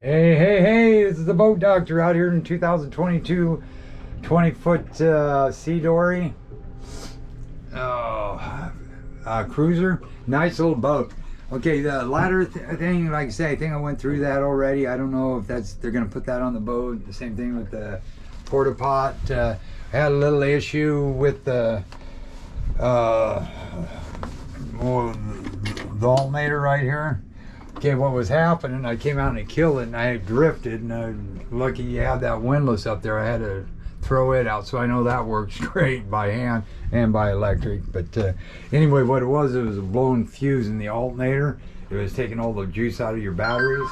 Hey, this is the boat doctor out here in 2022 20-foot sea dory cruiser. Nice little boat. Okay, the ladder thing, like I say, I think I went through that already. I don't know if they're going to put that on the boat. The same thing with the porta pot. I had a little issue with the alternator right here. Okay, what was happening, I came out and I killed it and I drifted, and I'm lucky you had that windlass up there. I had to throw it out, so I know that works great by hand and by electric. But anyway, what it was a blown fuse in the alternator. It was taking all the juice out of your batteries,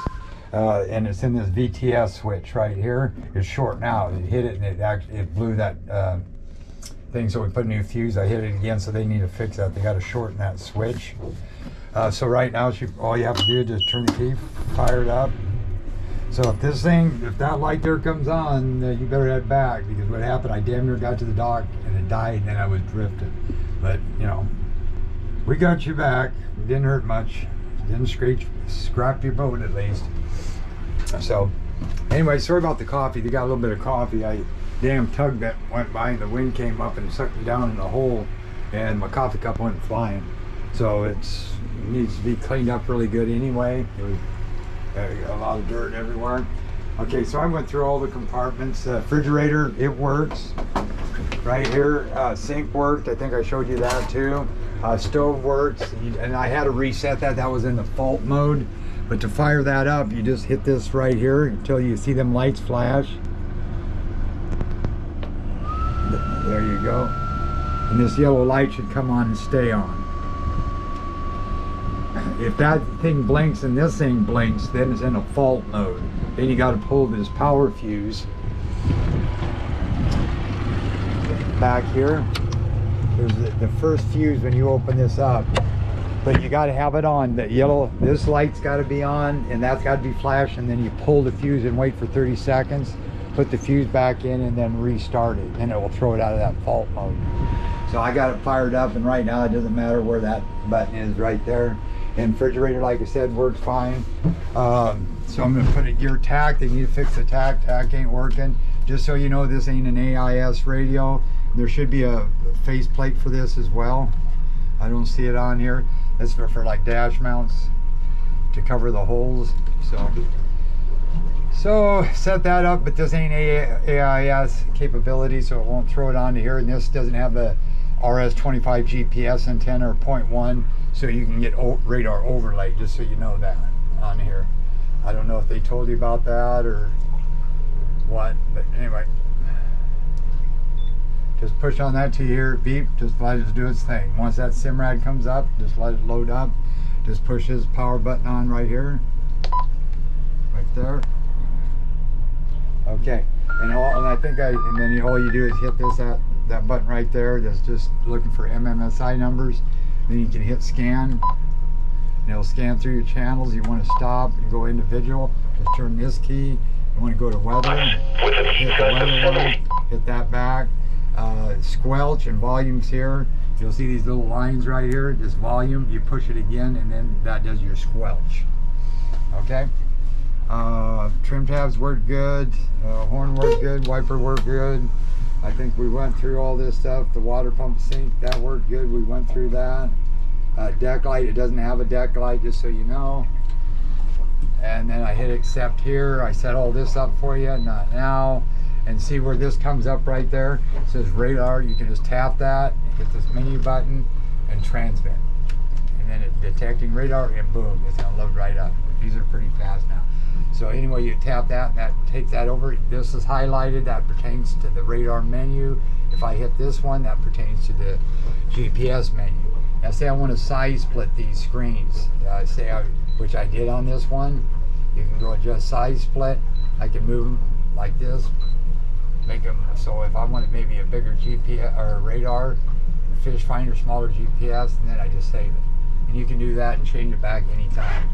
and it's in this VTS switch right here. It's short now. It hit it and it blew that thing, so we put a new fuse. I hit it again, so they need to fix that. They got to shorten that switch. So right now, all you have to do is just turn the key, fire it up. So if that light there comes on, you better head back, because what happened, I damn near got to the dock and it died, and then I was drifted. But you know, we got you back. It didn't hurt much. It didn't scrap your boat at least. So anyway, sorry about the coffee. They got a little bit of coffee. Damn tugboat went by and the wind came up and sucked me down in the hole, and my coffee cup went flying. So it needs to be cleaned up really good anyway. It was a lot of dirt everywhere. Okay, so I went through all the compartments. Refrigerator, it works. Right here, sink worked. I think I showed you that too. Stove works, and I had to reset that. That was in the fault mode. But to fire that up, you just hit this right here until you see them lights flash. There you go. And this yellow light should come on and stay on. If that thing blinks and this thing blinks, then it's in a fault mode. Then you got to pull this power fuse back here. There's the first fuse when you open this up, but you got to have it on. The yellow, this light's got to be on, and that's got to be flashed, and then you pull the fuse and wait for 30 seconds, put the fuse back in, and then restart it, and it will throw it out of that fault mode. So I got it fired up, and right now it doesn't matter where that button is, right there. And refrigerator, like I said, works fine. So I'm gonna put a gear tack. They need to fix the tack. Tack ain't working. Just so you know, this ain't an AIS radio. There should be a faceplate for this as well. I don't see it on here. That's for like dash mounts to cover the holes. So set that up, but this ain't AIS capability, so it won't throw it onto here. And this doesn't have the RS-25 GPS antenna or 0.1, so you can get radar overlay, just so you know that on here. I don't know if they told you about that or what, but anyway. Just push on that to your beep, just let it do its thing. Once that SIMRAD comes up, just let it load up. Just push this power button on right here, right there. Okay, and then all you do is hit that button right there. That's just looking for MMSI numbers. Then you can hit scan, and it'll scan through your channels. You want to stop and go individual, just turn this key. You want to go to weather, hit the weather one, hit that back. Squelch and volumes here. You'll see these little lines right here. This volume, you push it again, and then that does your squelch. Okay. Trim tabs work good. Horn worked good. Wiper worked good. I think we went through all this stuff. The water pump sink, that worked good. We went through that. Deck light, it doesn't have a deck light, just so you know. And then I hit accept here. I set all this up for you, not now. And see where this comes up right there? It says radar. You can just tap that, hit this menu button, and transmit. And then it's detecting radar, and boom, it's gonna load right up. These are pretty fast now. So anyway, you tap that, and that takes that over. This is highlighted. That pertains to the radar menu. If I hit this one, that pertains to the GPS menu. Now say I want to size split these screens. Which I did on this one. You can go adjust size split. I can move them like this. Make them so if I wanted maybe a bigger GPS or radar, fish finder, smaller GPS, and then I just save it. And you can do that and change it back anytime.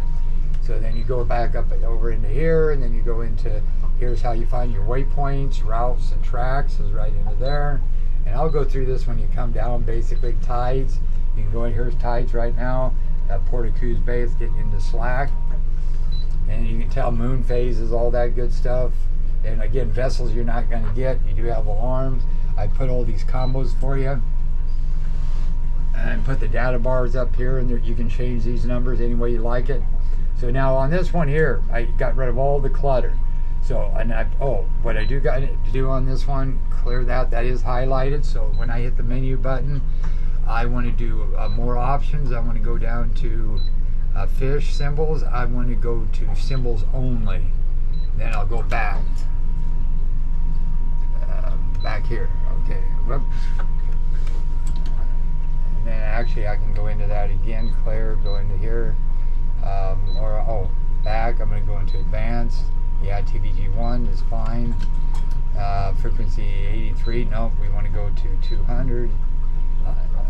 So then you go back up over into here, and then you go into here's how you find your waypoints, routes, and tracks is right into there. And I'll go through this when you come down. Basically tides. You can go in, here's tides right now. Port of Coos Bay is getting into slack. and you can tell moon phases, all that good stuff. And again, vessels you're not going to get. You do have alarms. I put all these combos for you, and put the data bars up here, and there, you can change these numbers any way you like it. So now on this one here, I got rid of all the clutter. So, and what I do got to do on this one, clear that. That is highlighted. So when I hit the menu button, I want to do more options. I want to go down to fish symbols. I want to go to symbols only. Then I'll go back. Back here. Okay. Whoops. And then actually I can go into that again. Clear. Go into here. Back. I'm going to go into advanced. Yeah, TVG1 is fine. Frequency 83. Nope. We want to go to 200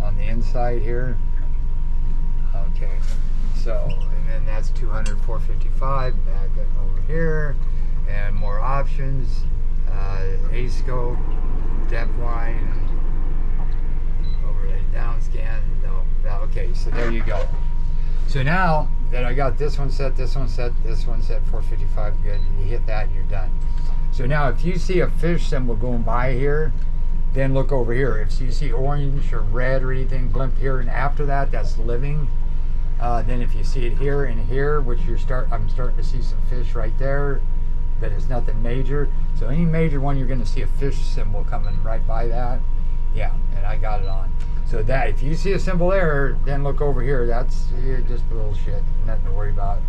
on the inside here. Okay. So, and then that's 200, 455. Back over here. And more options. A-scope, depth line, overlay down scan. No. Okay. So there you go. So now that I got this one set, this one set, this one set, 455, good. You hit that and you're done. So now if you see a fish symbol going by here, then look over here. If you see orange or red or anything blimp here and after that, that's living. Then if you see it here and here, which I'm starting to see some fish right there, but it's nothing major. So any major one, you're going to see a fish symbol coming right by that. Yeah, and I got it on. So that if you see a symbol there, then look over here. That's just a little shit, nothing to worry about.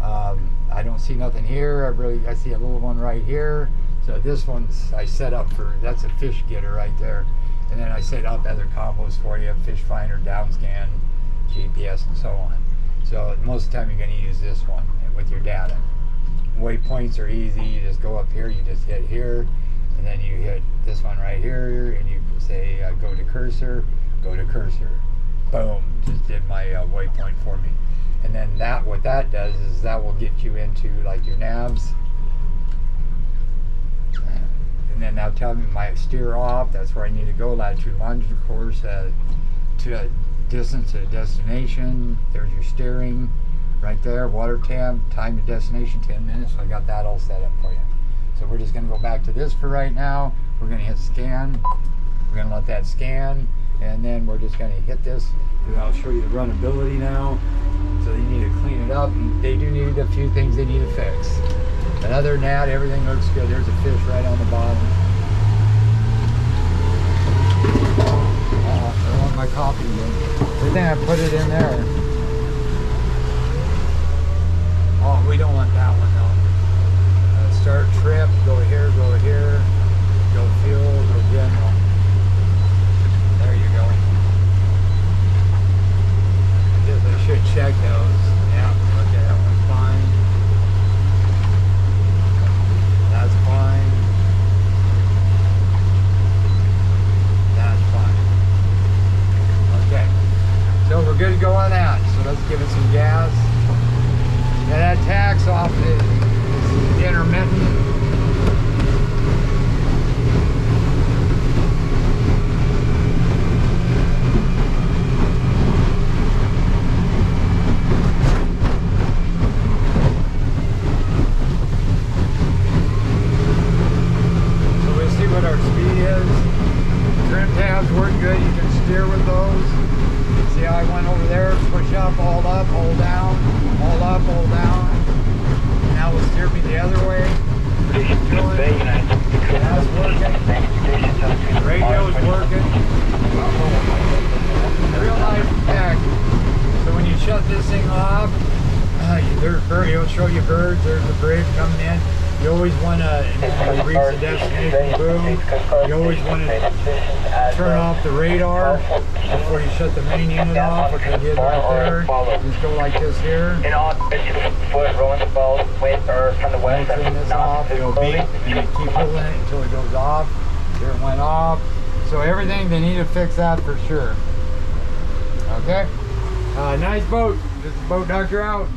I don't see nothing here. I see a little one right here. So this one's I set up for, that's a fish getter right there. And then I set up other combos for you: fish finder, down scan, GPS, and so on. So most of the time you're going to use this one with your data. Waypoints are easy. You just go up here, you just hit here, and then you hit this one right here, and you say go to cursor. Go to cursor. Boom, just did my waypoint for me. And then what that does is that will get you into like your navs. And then now tell me my steer off, that's where I need to go, latitude, longitude, course, to a distance to a destination. There's your steering right there, water temp, time to destination, 10 minutes. So I got that all set up for you. So we're just going to go back to this for right now. We're going to hit scan. We're going to let that scan. And then we're just going to hit this, and I'll show you the runnability now. So they need to clean it up. They do need a few things they need to fix. But other than that, everything looks good. There's a fish right on the bottom. I want my coffee in. I think I put it in there. Oh, we don't want that one though. Start trip, go here, go fuel, go general. There you go. I should check those. Yeah, okay, that one's fine. That's fine. That's fine. Okay. So we're good to go on that. So let's give it some gas. Now that tax off is intermittent. It'll show you birds. There's the bridge coming in. You always want to, when you reach the destination, boom, you always want to turn off the radar before you shut the main unit off, which I did right there. Just go like this here. Turn this off, it'll beep, and you keep holding it until it goes off. There it went off. So everything, they need to fix that for sure. Okay? Nice boat. This is Boat Doctor out.